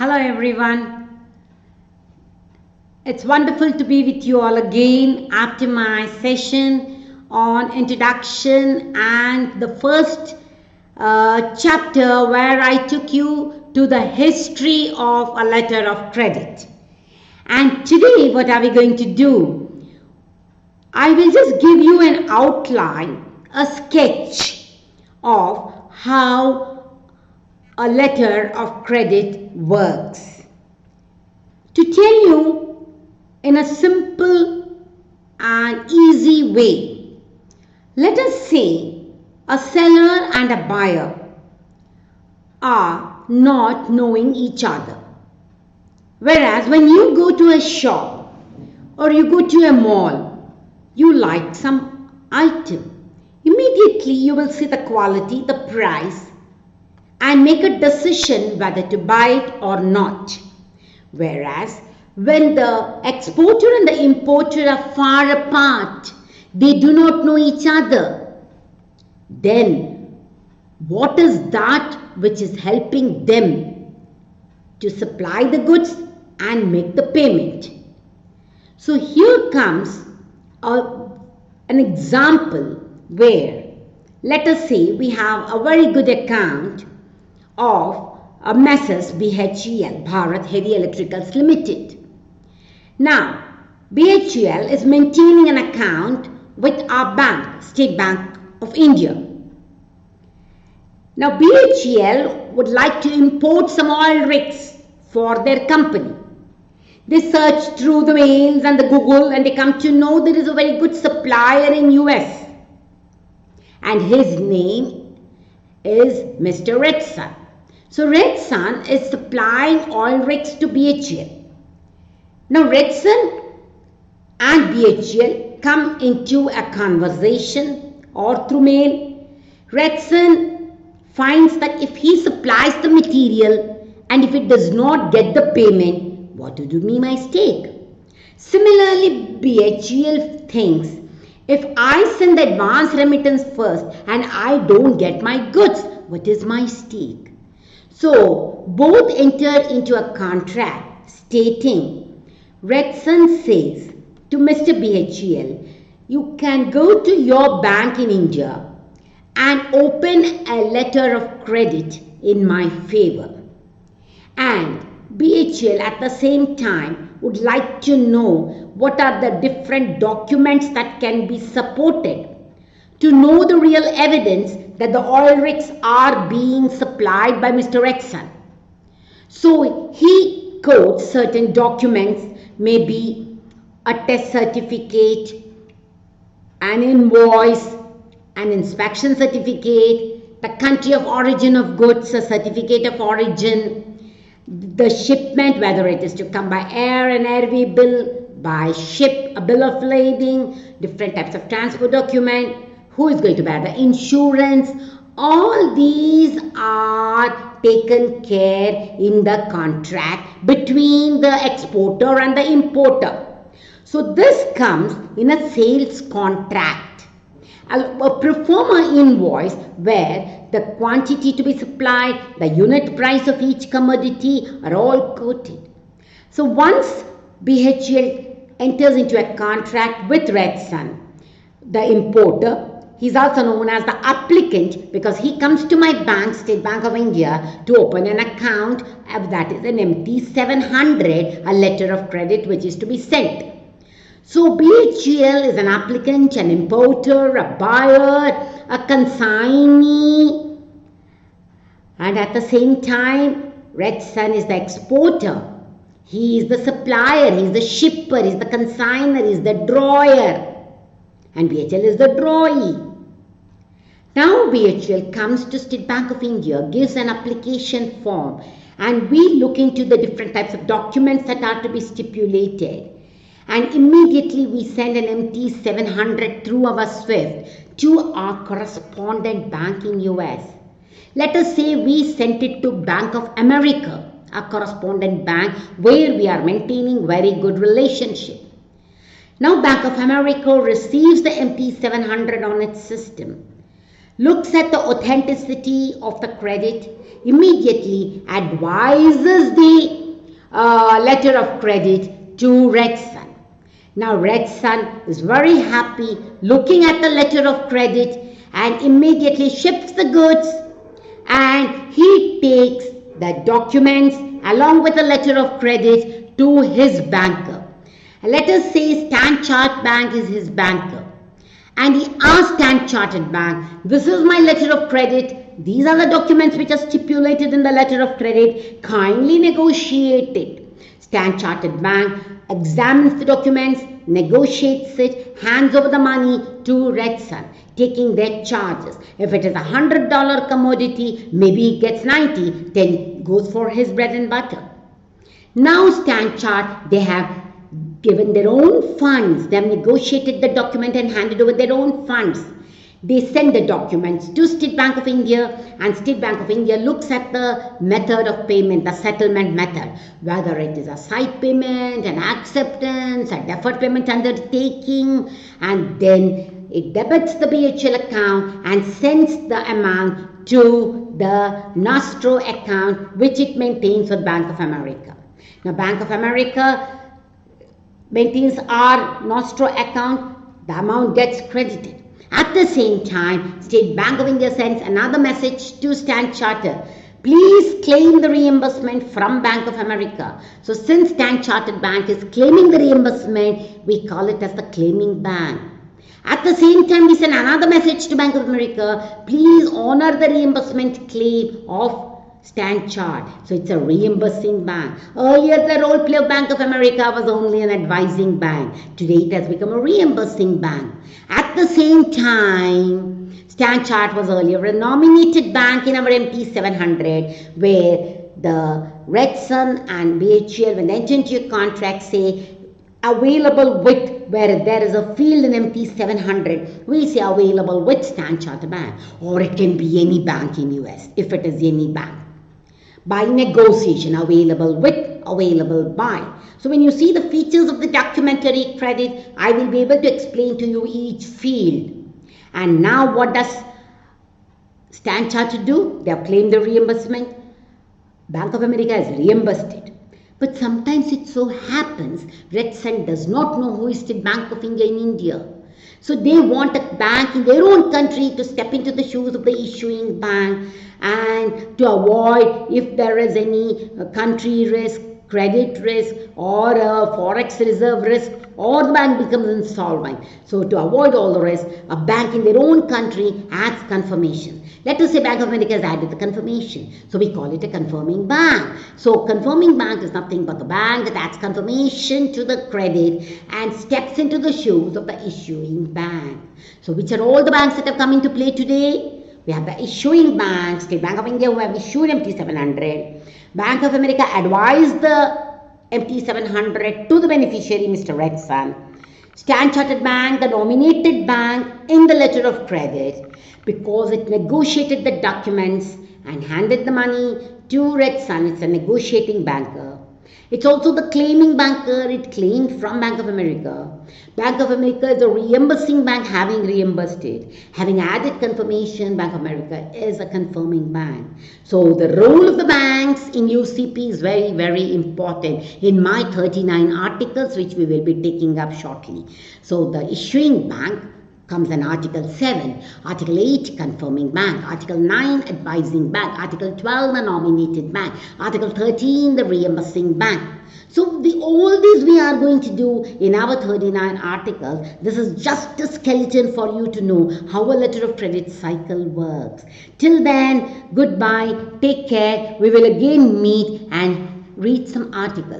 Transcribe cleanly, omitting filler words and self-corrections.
Hello everyone. It's wonderful to be with you all again after my session on introduction and the first chapter where I took you to the history of a letter of credit. And today what are we going to do? I will just give you an outline, a sketch of how a letter of credit works. To tell you in a simple and easy way, let us say a seller and a buyer are not knowing each other. Whereas when you go to a shop or you go to a mall, you like some item. Immediately you will see the quality, the price, and make a decision whether to buy it or not. Whereas when the exporter and the importer are far apart, they do not know each other, then what is that which is helping them to supply the goods and make the payment? So here comes an example where, let us say we have a very good account of Messrs. BHEL, Bharat Heavy Electricals Limited. Now, BHEL is maintaining an account with our bank, State Bank of India. Now, BHEL would like to import some oil rigs for their company. They search through the mails and the Google and they come to know there is a very good supplier in US. And his name is Mr. Redson. So Redson is supplying oil rigs to BHEL. Now Redson and BHEL come into a conversation or through mail. Redson finds that if he supplies the material and if it does not get the payment, what to do me my stake? Similarly, BHEL thinks if I send the advance remittance first and I don't get my goods, what is my stake? So, both enter into a contract stating, Redson says to Mr. BHEL, you can go to your bank in India and open a letter of credit in my favor. And BHEL at the same time would like to know what are the different documents that can be supported to know the real evidence that the oil rigs are being supplied by Mr. Redson. So he quotes certain documents, maybe a test certificate, an invoice, an inspection certificate, the country of origin of goods, a certificate of origin, the shipment, whether it is to come by air, an airway bill, by ship, a bill of lading, different types of transport document, who is going to bear the insurance. All these are taken care in the contract between the exporter and the importer. So this comes in a sales contract, a pro forma invoice where the quantity to be supplied, the unit price of each commodity are all quoted. So once BHEL enters into a contract with Redson, the importer, he's also known as the applicant because he comes to my bank, State Bank of India, to open an account, that is an MT 700, a letter of credit which is to be sent. So BHEL is an applicant, an importer, a buyer, a consignee, and at the same time, Redson is the exporter. He is the supplier, he is the shipper, he is the consignor, he is the drawer, and BHEL is the drawee. Now BHEL comes to State Bank of India, gives an application form, and we look into the different types of documents that are to be stipulated. And immediately we send an MT 700 through our SWIFT to our correspondent bank in US. Let us say we sent it to Bank of America, a correspondent bank where we are maintaining very good relationship. Now Bank of America receives the MT 700 on its system. looks at the authenticity of the credit, immediately advises the letter of credit to Red Sun. Now Red Sun is very happy looking at the letter of credit and immediately ships the goods, and he takes the documents along with the letter of credit to his banker. Let us say Standard Chartered Bank is his banker, and he asked Standard Chartered Bank, this is my letter of credit, these are the documents which are stipulated in the letter of credit, kindly negotiate it. Standard Chartered Bank examines the documents, negotiates it, hands over the money to Red Sun, taking their charges. If it is $100 commodity, maybe he gets 90, then goes for his bread and butter. Now Standard Chartered, they have given their own funds, they have negotiated the document and handed over their own funds. They send the documents to State Bank of India, and State Bank of India looks at the method of payment, the settlement method, whether it is a side payment, an acceptance, a deferred payment undertaking, and then it debits the BHL account and sends the amount to the Nostro account, which it maintains with Bank of America. Now Bank of America maintains our Nostro account, the amount gets credited. At the same time, State Bank of India sends another message to Standard Chartered. Please claim the reimbursement from Bank of America. So since Standard Chartered Bank is claiming the reimbursement, we call it as the claiming bank. At the same time, we send another message to Bank of America. Please honor the reimbursement claim of Standard Chartered. So it's a reimbursing bank. Earlier, the role play of Bank of America was only an advising bank. Today, it has become a reimbursing bank. At the same time, Standard Chartered was earlier a nominated bank in our MT 700, where the Red Sun and BHL, when they enter into a contract, say available with, where there is a field in MT 700, we say available with Standard Chartered Bank, or it can be any bank in US if it is any bank. By negotiation, available with, available by. So when you see the features of the documentary credit, I will be able to explain to you each field. And now what does Standard Chartered do? They have claimed the reimbursement. Bank of America has reimbursed it. But sometimes it so happens Red Sun does not know who is the Bank of India in India. So they want a bank in their own country to step into the shoes of the issuing bank, and to avoid if there is any country risk, credit risk, or a forex reserve risk, or the bank becomes insolvent. So to avoid all the risk, a bank in their own country adds confirmation. Let us say Bank of America has added the confirmation. So we call it a confirming bank. So confirming bank is nothing but the bank that adds confirmation to the credit and steps into the shoes of the issuing bank. So which are all the banks that have come into play today? We have the issuing bank, State Bank of India, who have issued MT 700. Bank of America advised the MT 700 to the beneficiary, Mr. Red Sun. Standard Chartered Bank, the nominated bank in the letter of credit, because it negotiated the documents and handed the money to Red Sun. It's a negotiating banker. It's also the claiming banker. It claimed from Bank of America. Bank of America is a reimbursing bank, having reimbursed it. Having added confirmation, Bank of America is a confirming bank. So the role of the banks in UCP is very, very important in my 39 articles, which we will be taking up shortly. So the issuing bank comes in Article 7, Article 8, confirming bank, Article 9, advising bank, Article 12, the nominated bank, Article 13, the reimbursing bank. So all these we are going to do in our 39 articles. This is just a skeleton for you to know how a letter of credit cycle works. Till then, goodbye, take care. We will again meet and read some articles.